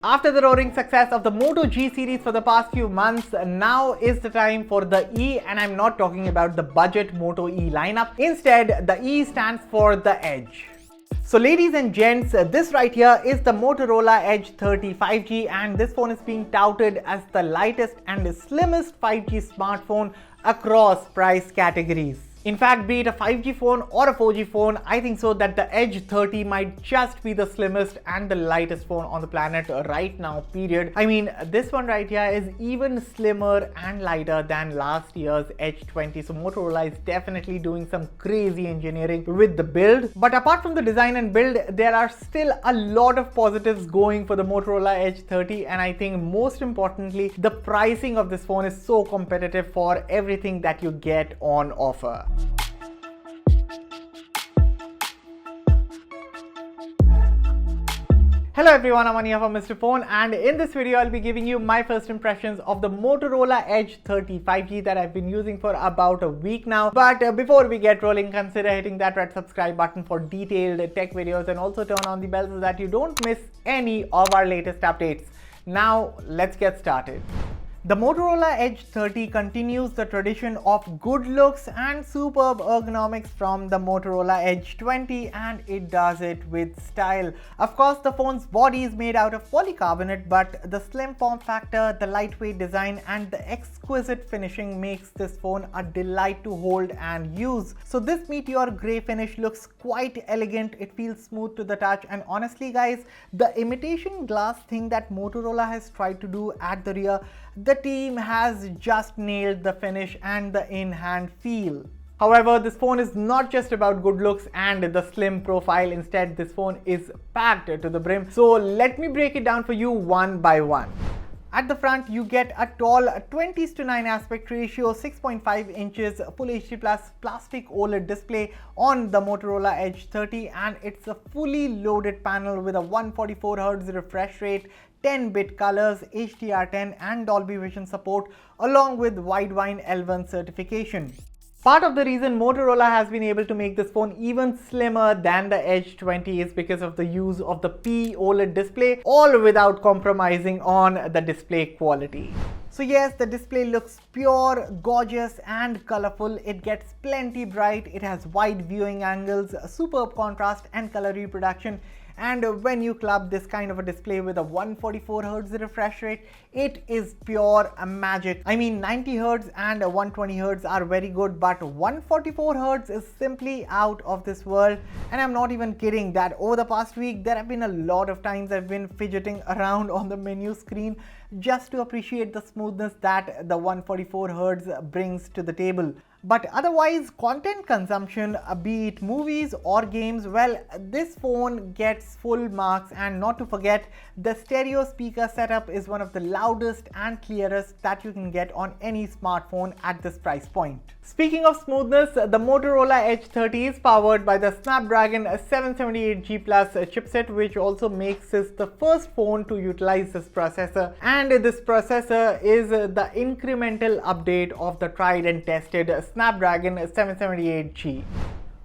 After the roaring success of the Moto G series for the past few months, now is the time for the E, and I'm not talking about the budget Moto E lineup. Instead, the E stands for the Edge. So ladies and gents, this right here is the Motorola Edge 30 5G, and this phone is being touted as the lightest and slimmest 5G smartphone across price categories. In fact, be it a 5G phone or a 4G phone, I think so that the Edge 30 might just be the slimmest and the lightest phone on the planet right now, period. I mean, this one right here is even slimmer and lighter than last year's Edge 20. So Motorola is definitely doing some crazy engineering with the build. But apart from the design and build, there are still a lot of positives going for the Motorola Edge 30. And I think most importantly, the pricing of this phone is so competitive for everything that you get on offer. Hello everyone, I'm Ania from Mr. Phone, and in this video I'll be giving you my first impressions of the Motorola Edge 30 5G that I've been using for about a week now. But before we get rolling, consider hitting that red subscribe button for detailed tech videos, and also turn on the bell so that you don't miss any of our latest updates. Now let's get started. The Motorola Edge 30 continues the tradition of good looks and superb ergonomics from the Motorola Edge 20, and it does it with style. Of course, the phone's body is made out of polycarbonate, but the slim form factor, the lightweight design and the exquisite finishing makes this phone a delight to hold and use. So this meteor grey finish looks quite elegant, it feels smooth to the touch, and honestly guys, the imitation glass thing that Motorola has tried to do at the rear, the team has just nailed the finish and the in-hand feel. However, this phone is not just about good looks and the slim profile. Instead, this phone is packed to the brim. So let me break it down for you one by one. At the front, you get a tall 20:9 aspect ratio, 6.5 inches Full HD Plus plastic OLED display on the Motorola Edge 30, and it's a fully loaded panel with a 144Hz refresh rate, 10-bit colors, HDR10 and Dolby Vision support, along with Widevine L1 certification. Part of the reason Motorola has been able to make this phone even slimmer than the Edge 20 is because of the use of the P OLED display, all without compromising on the display quality. So yes, the display looks pure, gorgeous and colorful. It gets plenty bright, it has wide viewing angles, superb contrast and color reproduction. And when you club this kind of a display with a 144Hz refresh rate, it is pure magic. I mean, 90Hz and 120Hz are very good, but 144Hz is simply out of this world. And I'm not even kidding that over the past week, there have been a lot of times I've been fidgeting around on the menu screen just to appreciate the smoothness that the 144Hz brings to the table. But otherwise, content consumption, be it movies or games, well, this phone gets full marks. And not to forget, the stereo speaker setup is one of the loudest and clearest that you can get on any smartphone at this price point. Speaking of smoothness, the Motorola Edge 30 is powered by the Snapdragon 778G Plus chipset, which also makes this the first phone to utilize this processor. And this processor is the incremental update of the tried and tested Snapdragon 778G.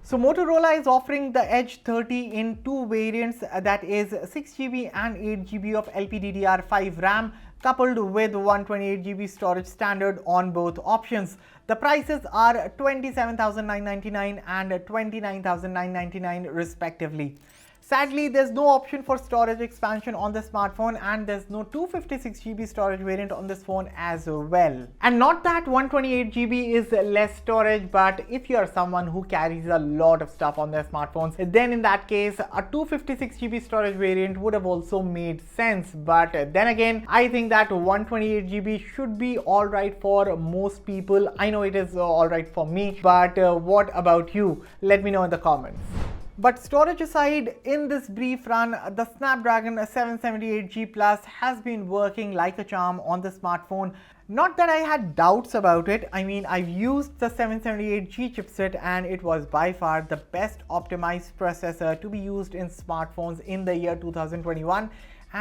So Motorola is offering the Edge 30 in two variants, that is 6GB and 8GB of LPDDR5 RAM, coupled with 128GB storage standard on both options. The prices are $27,999 and $29,999 respectively. Sadly, there's no option for storage expansion on the smartphone, and there's no 256GB storage variant on this phone as well. And not that 128GB is less storage, but if you are someone who carries a lot of stuff on their smartphones, then in that case, a 256GB storage variant would have also made sense. But then again, I think that 128GB should be alright for most people. I know it is alright for me, but what about you? Let me know in the comments. But storage aside, in this brief run, the Snapdragon 778G Plus has been working like a charm on the smartphone. Not that I had doubts about it. I mean, I've used the 778G chipset and it was by far the best optimized processor to be used in smartphones in the year 2021.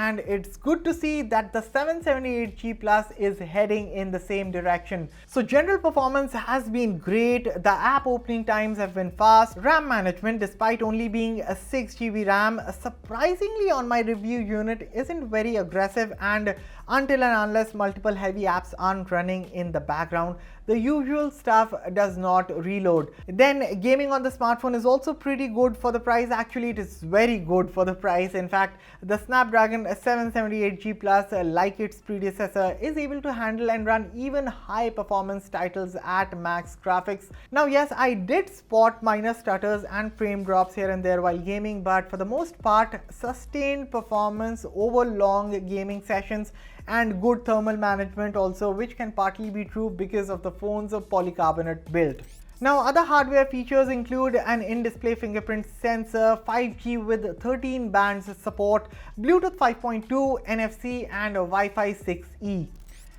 and it's good to see that the 778G Plus is heading in the same direction. So general performance has been great, the app opening times have been fast, RAM management despite only being a 6GB RAM surprisingly on my review unit isn't very aggressive, and until and unless multiple heavy apps aren't running in the background, the usual stuff does not reload. Then gaming on the smartphone is also pretty good for the price. Actually, it is very good for the price. In fact, the Snapdragon 778G Plus, like its predecessor, is able to handle and run even high performance titles at max graphics. Now yes, I did spot minor stutters and frame drops here and there while gaming, but for the most part, sustained performance over long gaming sessions and good thermal management also, which can partly be true because of the phone's polycarbonate build. Now other hardware features include an in-display fingerprint sensor, 5G with 13 bands support, Bluetooth 5.2, NFC and Wi-Fi 6E.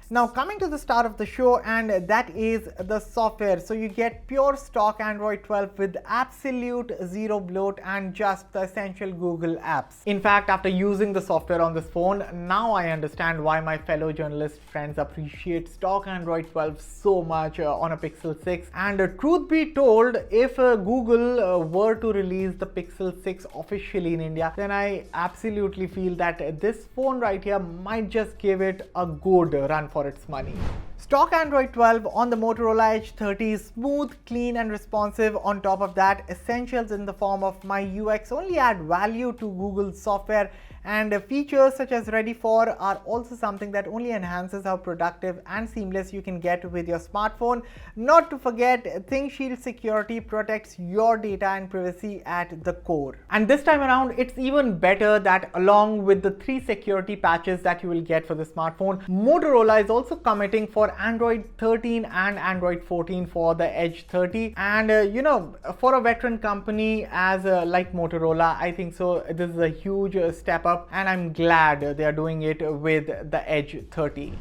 Now coming to the start of the show, and that is the software. So you get pure stock Android 12 with absolute zero bloat and just the essential Google apps. In fact, after using the software on this phone, now I understand why my fellow journalist friends appreciate stock Android 12 so much on a Pixel 6. And truth be told, if Google were to release the Pixel 6 officially in India, then I absolutely feel that this phone right here might just give it a good run for its money. Stock Android 12 on the Motorola Edge 30 is smooth, clean and responsive. On top of that, essentials in the form of My UX only add value to Google's software, and features such as Ready For are also something that only enhances how productive and seamless you can get with your smartphone. Not to forget, ThinkShield security protects your data and privacy at the core. And this time around, it's even better that along with the 3 security patches that you will get for the smartphone, Motorola is also committing for Android 13 and Android 14 for the Edge 30. And you know, for a veteran company as like Motorola, I think so this is a huge step up, and I'm glad they are doing it with the Edge 30.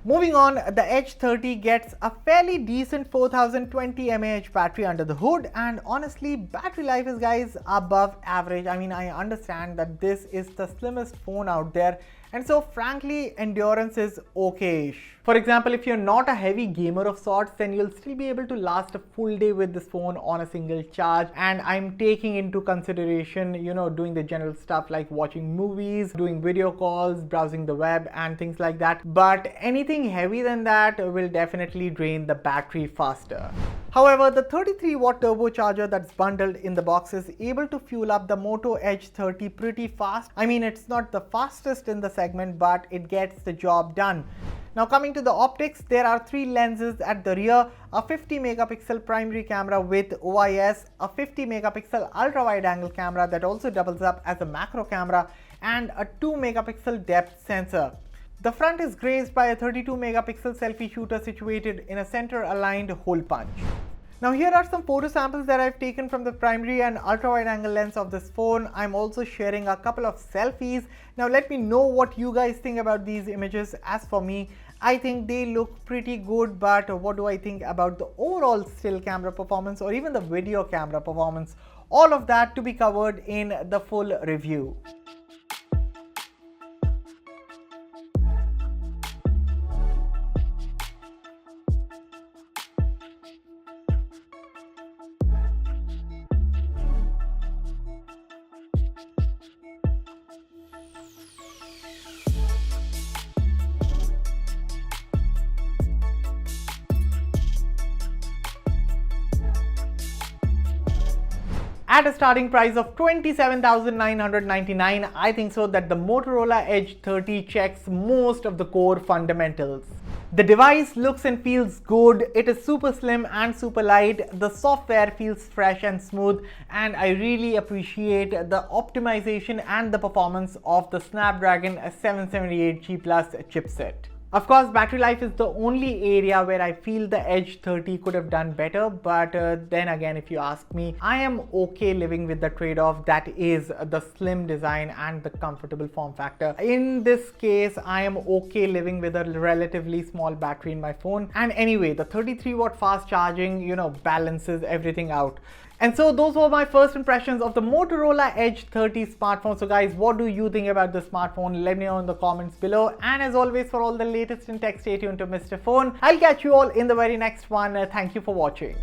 Moving on, the Edge 30 gets a fairly decent 4020 mAh battery under the hood, and honestly, battery life is, guys, above average. I mean, I understand that this is the slimmest phone out there, and so frankly, endurance is okay-ish. For example, if you're not a heavy gamer of sorts, then you'll still be able to last a full day with this phone on a single charge. And I'm taking into consideration, you know, doing the general stuff like watching movies, doing video calls, browsing the web and things like that. But anything heavy than that will definitely drain the battery faster. However, the 33-watt turbocharger that's bundled in the box is able to fuel up the Moto Edge 30 pretty fast. I mean, it's not the fastest in the segment, but it gets the job done. Now coming to the optics, there are 3 lenses at the rear, a 50 megapixel primary camera with OIS, a 50 megapixel ultra wide angle camera that also doubles up as a macro camera, and a 2 megapixel depth sensor. The front is graced by a 32 megapixel selfie shooter situated in a center aligned hole punch. Now here are some photo samples that I've taken from the primary and ultra wide angle lens of this phone. I'm also sharing a couple of selfies. Now let me know what you guys think about these images. As for me, I think they look pretty good, but what do I think about the overall still camera performance or even the video camera performance? All of that to be covered in the full review. At a starting price of 27,999, I think so that the Motorola Edge 30 checks most of the core fundamentals. The device looks and feels good, it is super slim and super light, the software feels fresh and smooth, and I really appreciate the optimization and the performance of the Snapdragon 778G Plus chipset. Of course, battery life is the only area where I feel the Edge 30 could have done better, but then again, if you ask me, I am okay living with the trade-off that is the slim design and the comfortable form factor. In this case, I am okay living with a relatively small battery in my phone. And anyway, the 33-watt fast charging, balances everything out. And so those were my first impressions of the Motorola Edge 30 smartphone. So guys, what do you think about the smartphone? Let me know in the comments below. And as always, for all the latest in tech, stay tuned to Mr. Phone. I'll catch you all in the very next one. Thank you for watching.